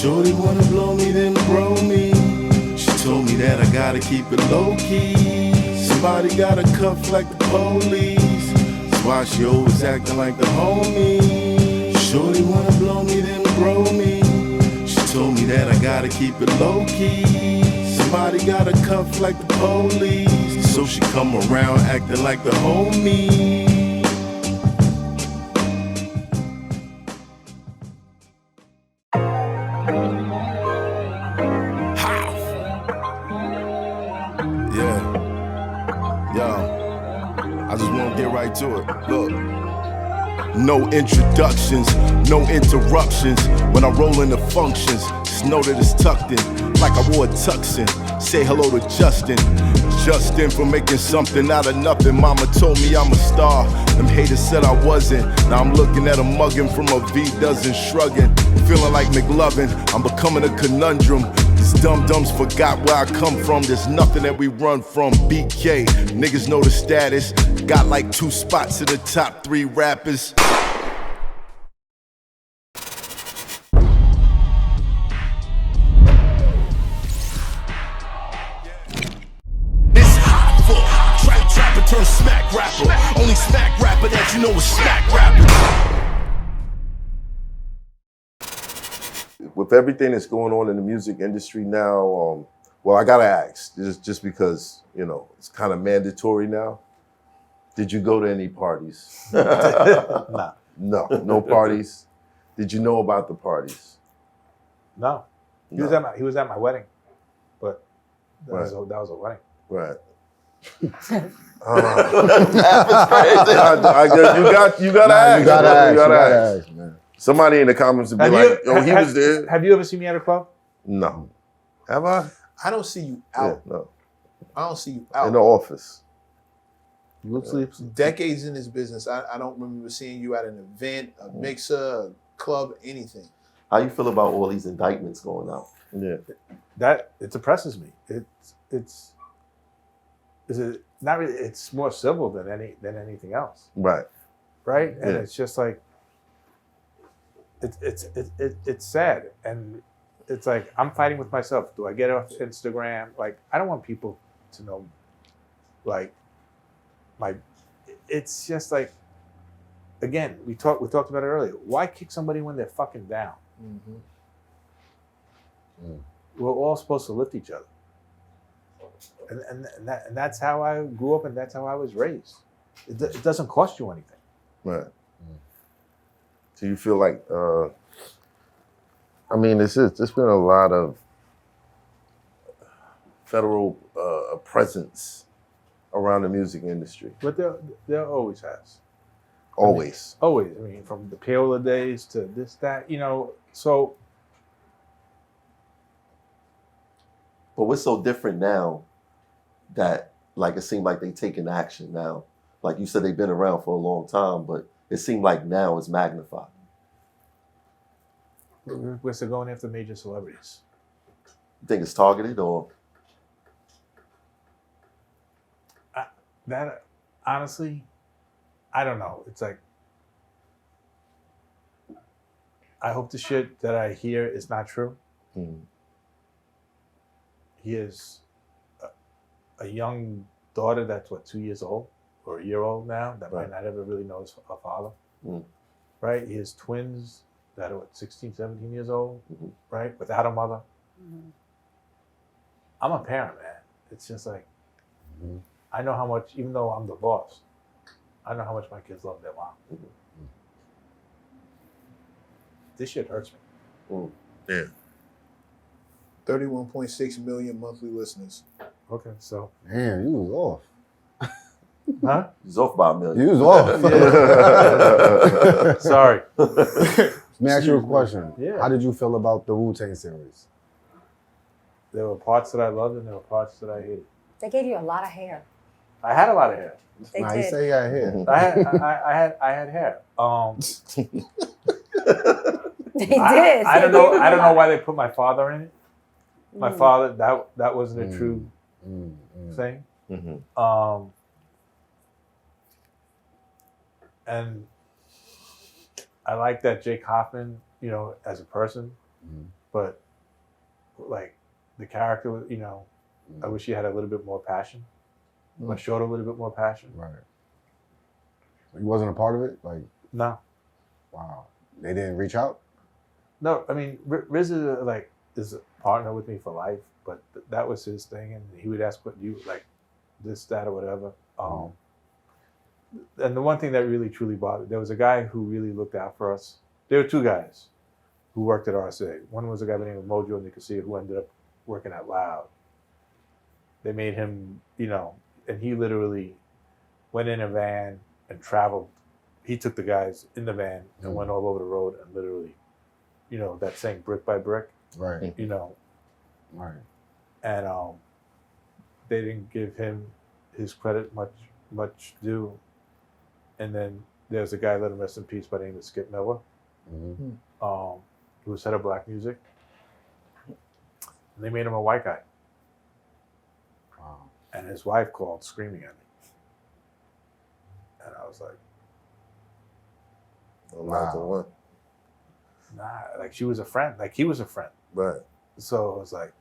Shorty wanna blow me, then bro me. She told me that I gotta keep it low key. Somebody got a cuff like the police. That's why she always acting like the homie. Shorty wanna blow me, then bro me. She told me that I gotta keep it low key. Somebody got a cuff like the police. So she come around acting like the homie. I just wanna get right to it. Look. No introductions, no interruptions. When I roll into functions, just know that it's tucked in, like I wore a tux in. Say hello to Justin. Justin for making something out of nothing. Mama told me I'm a star. Them haters said I wasn't. Now I'm looking at a mugging from a V dozen shrugging. Feeling like McLovin, I'm becoming a conundrum. These dum-dums forgot where I come from. There's nothing that we run from. BK, niggas know the status. Got like 2 spots in the top 3 rappers. It's Hoffa, trapper turned smack rapper. Only smack rapper that you know is smack rapper. With everything that's going on in the music industry now, well, I gotta ask, just because, you know, it's kind of mandatory now. Did you go to any parties? Nah. No parties. Did you know about the parties? No. He was at my wedding, but that was a wedding. Right. You gotta ask, man. Somebody in the comments would be like, "Oh, he was there." Have you ever seen me at a club? No. Have I? I don't see you out. Yeah, no. I don't see you out. In the office. Decades in this business, I don't remember seeing you at an event, a mixer, a club, anything. How you feel about all these indictments going out? Yeah. That it depresses me. It's not really. It's more civil than anything else. Right. Right. And it's just like it's sad, and it's like I'm fighting with myself. Do I get off Instagram? Like I don't want people to know, like my. It's just like, again, we talked about it earlier. Why kick somebody when they're fucking down? Mm-hmm. We're all supposed to lift each other, and that's how I grew up, and that's how I was raised. It doesn't cost you anything. Right. So you feel like, I mean, there's been a lot of federal presence around the music industry. But there always has. Always. Always. I mean, from the Paola days to this, that, you know, so. But what's so different now that, like, it seemed like they taking action now? Like you said, they've been around for a long time, but it seemed like now it's magnified. We're still going after major celebrities. You think it's targeted or? That, honestly, I don't know. It's like, I hope the shit that I hear is not true. He has a young daughter that's, 2 years old or a year old now that might not ever really know his father. Right? He has twins that are 16, 17 years old, right? Without a mother. I'm a parent, man. It's just like, I know how much, even though I'm the boss, I know how much my kids love their mom. This shit hurts me. Yeah. 31.6 million monthly listeners. Okay, so. Damn, you was off. Huh? He's off by 1 million. You was off. Yeah. Sorry. Let me ask you a question. Yeah. How did you feel about the Wu-Tang series? There were parts that I loved and there were parts that I hated. They gave you a lot of hair. I had a lot of hair. They Nah, did. you say you got hair. I had hair. They did. I don't know why they put my father in it. My father, that wasn't a true thing. And I like that Jake Hoffman, you know, as a person, but like the character, was, you know, I wish he had a little bit more passion. I showed a little bit more passion. Right. He wasn't a part of it? Like, No, wow. They didn't reach out? no. I mean, Riz is a partner with me for life, but that was his thing, and he would ask what you like, this, that, or whatever. And the one thing that really truly bothered, there was a guy who really looked out for us. There were two guys who worked at RSA. One was a guy by the name of Mojo Nicosia who ended up working at Loud. They made him, you know, and he literally went in a van and traveled. He took the guys in the van and went all over the road and literally, you know, that saying brick by brick, Right. you know. Right. And they didn't give him his credit much due. And then there's a guy, let him rest in peace, by the name of Skip Miller, who was head of black music. And they made him a white guy. Wow. And his wife called screaming at me. And I was like, Not the one. nah, like she was a friend, like he was a friend. Right. So I was like,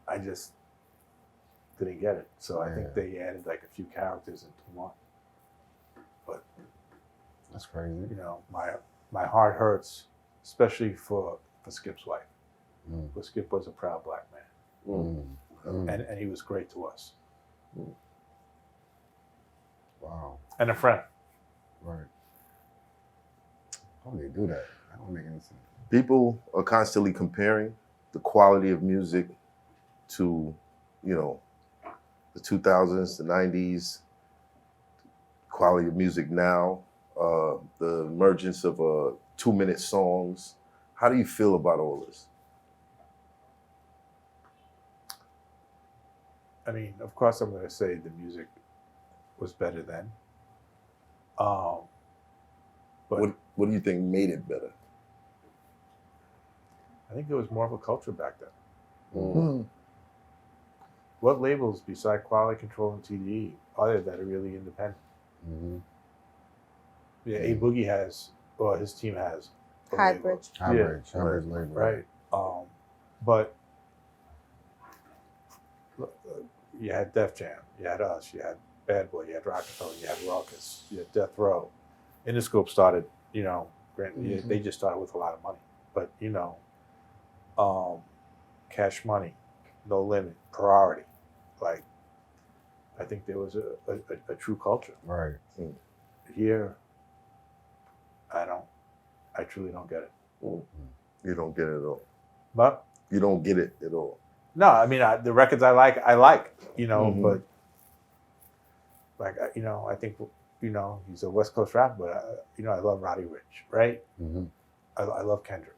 I just didn't get it. So I think they added like a few characters into one. But That's crazy. you know, my heart hurts, especially for Skip's wife. Because Skip was a proud black man. And he was great to us. Wow. And a friend. Right. How do they do that? That don't make any sense. People are constantly comparing the quality of music to, you know, the 2000s, the 90s, quality of music now, the emergence of 2-minute songs. How do you feel about all this? I mean, of course, I'm going to say the music was better then. But What do you think made it better? I think there was more of a culture back then. What labels beside Quality Control and TDE are there that are really independent? Yeah, A Boogie has, or his team has. a label. Hybrid. Hybrid label. Right. But you had Def Jam, you had us, you had Bad Boy, you had Rockefeller, you had Ruckus, you had Death Row. Interscope started, you know, they just started with a lot of money. But, you know, Cash Money, No Limit, Priority. Like, I think there was a true culture. Right. Here, I truly don't get it. You don't get it at all. But You don't get it at all. no, I mean, the records I like, you know, but like, you know, I think, you know, he's a West Coast rapper, but, you know, I love Roddy Ricch, right? I love Kendrick.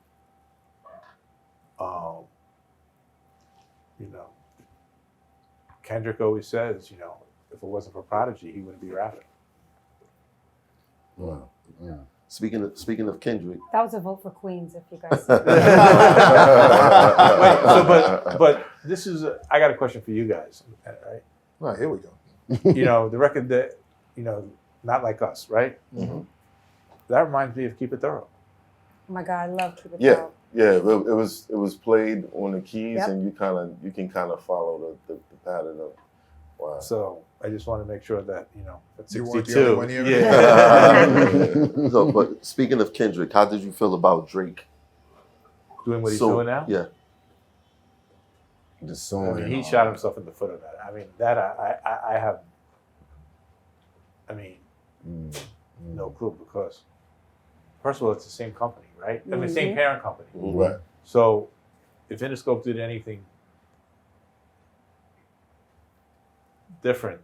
You know, Kendrick always says, you know, if it wasn't for Prodigy, he wouldn't be rapping. Wow. Yeah. Speaking of Kendrick, That was a vote for Queens, if you guys. Wait, so, but this is, I got a question for you guys, right? Right, here we go. You know, the record that, you know, Not Like Us, right? That reminds me of Keep It Thorough. Oh my God, I love Keep It yeah, Thorough. yeah, it was played on the keys, Yep. and you can kind of follow the pattern of. Wow. So I just want to make sure that, you know, at You weren't the 62. only one here? Yeah. So, but speaking of Kendrick, how did you feel about Drake? Doing what he's doing now? Yeah. The I song. mean, and he all shot that. himself in the foot of that. I mean, that I have, I mean, no clue because, first of all, it's the same company, right? I mean, same parent company. Right. So if Interscope did anything different,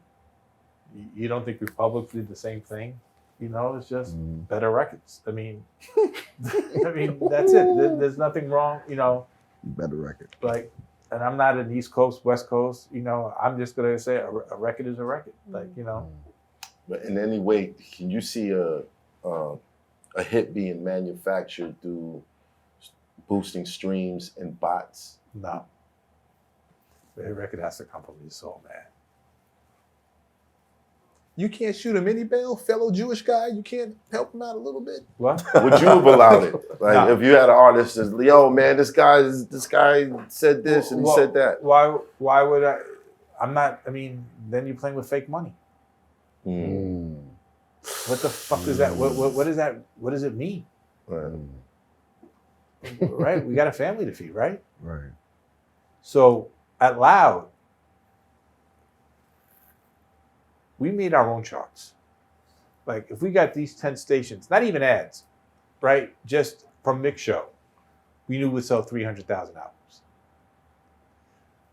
you don't think Republic did the same thing? You know, it's just better records. I mean, that's it. There's nothing wrong, you know. Better record. Like, and I'm not an East Coast, West Coast, you know, I'm just gonna say a record is a record. Like, you know. But in any way, can you see a hit being manufactured through boosting streams and bots? No. The record has to come from your soul, man. You can't shoot a mini bail, fellow Jewish guy. You can't help him out a little bit. What? Would you have allowed it? Like No. if you had an artist that's, yo, man, this guy said this and he Well, said that. Why would I? I'm not. I mean, then you're playing with fake money. Mm. What the fuck is that? What is that? What does it mean? Right. Right? We got a family to feed, right? Right. So at Loud, we made our own charts. Like if we got these 10 stations, not even ads, right? Just from Mix Show, we knew we'd sell 300,000 albums.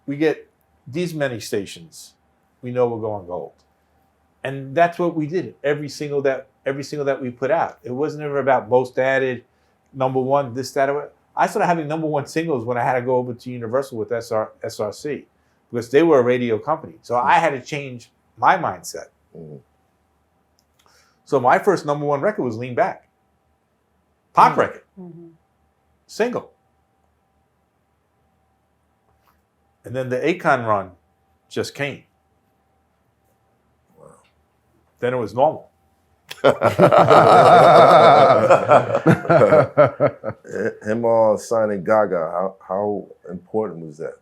We get these many stations, we know we're going gold. And that's what we did. Every single that we put out. It wasn't ever about most added, number one, this, that, or I started having number one singles when I had to go over to Universal with SRC because they were a radio company. So I had to change my mindset. Mm. So my first number one record was Lean Back. Pop record. Mhm. Single. And then the Akon run just came. Wow. Then it was normal. Him signing Gaga, how important was that?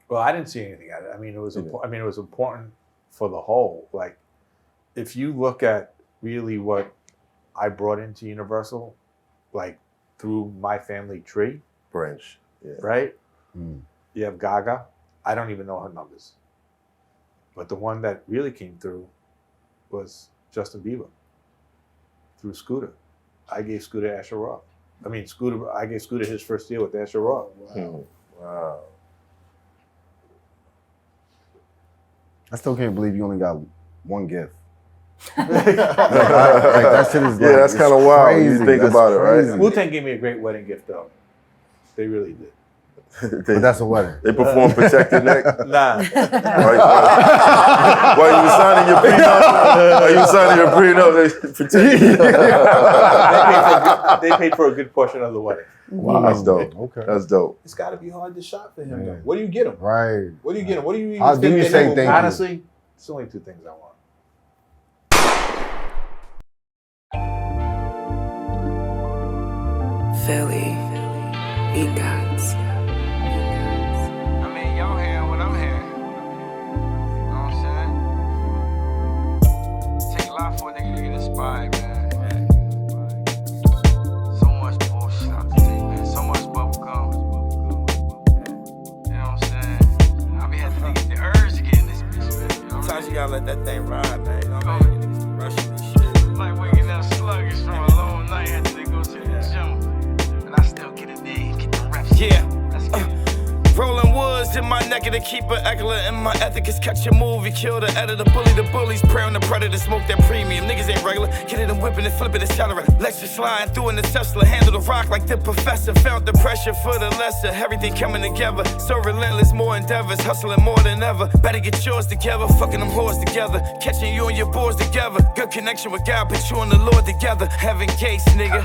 Well, I didn't see anything at it. I mean, it was. Yeah. It was important for the whole. Like, if you look at really what I brought into Universal, like through my family tree, Branch. Yeah. right? Mm. You have Gaga. I don't even know her numbers, but the one that really came through was Justin Bieber through Scooter. I gave Scooter Asher Roth. I gave Scooter his first deal with Asher Roth. Wow. I still can't believe you only got one gift. Like, that shit is Yeah, that's it's kind of wild when you crazy. think That's about it, right? crazy. Wu-Tang gave me a great wedding gift, though. They really did. But that's a wedding. They perform Protected Neck. Nah. Right? While you were signing your prenup, they protected you. They paid for a good portion of the wedding. Wow. That's dope. Okay. That's dope. It's got to be hard to shop for him. Yeah. Though. What do you get him? Right. What do you get him? What do you even I'll do think you that say he will- thank you. Honestly, it's only two things I want. Philly, BEATZ. I mean, y'all hearing what I'm hearing. You know what I'm saying? Take a lot for a nigga to get inspired, man. So much bullshit out the day, man. So much bubble gum. You know what I'm saying? I be having to get the urge to get in this bitch, man. You know what I'm Sometimes you gotta let that thing ride, man. You know Oh. what I mean? Rushing this shit. saying? Like waking up sluggish from a long night, had to go to the gym. And I still get in there and get the reps. Yeah. Let's get it. Rolling woods in my neck to keep it echoing. And my ethic is catch a movie, kill the editor, bully the bullies, prey on the predator, smoke that premium. Niggas ain't regular, get it and whipping it, flip it, accelerate. Lecture sliding through in the Tesla, handle the rock like the professor. Felt the pressure for the lesser, everything coming together. So relentless, more endeavors, hustling more than ever. Better get yours together, fucking them whores together. Catching you and your boys together. Good connection with God, put you and the Lord together. Heaven gates, nigga.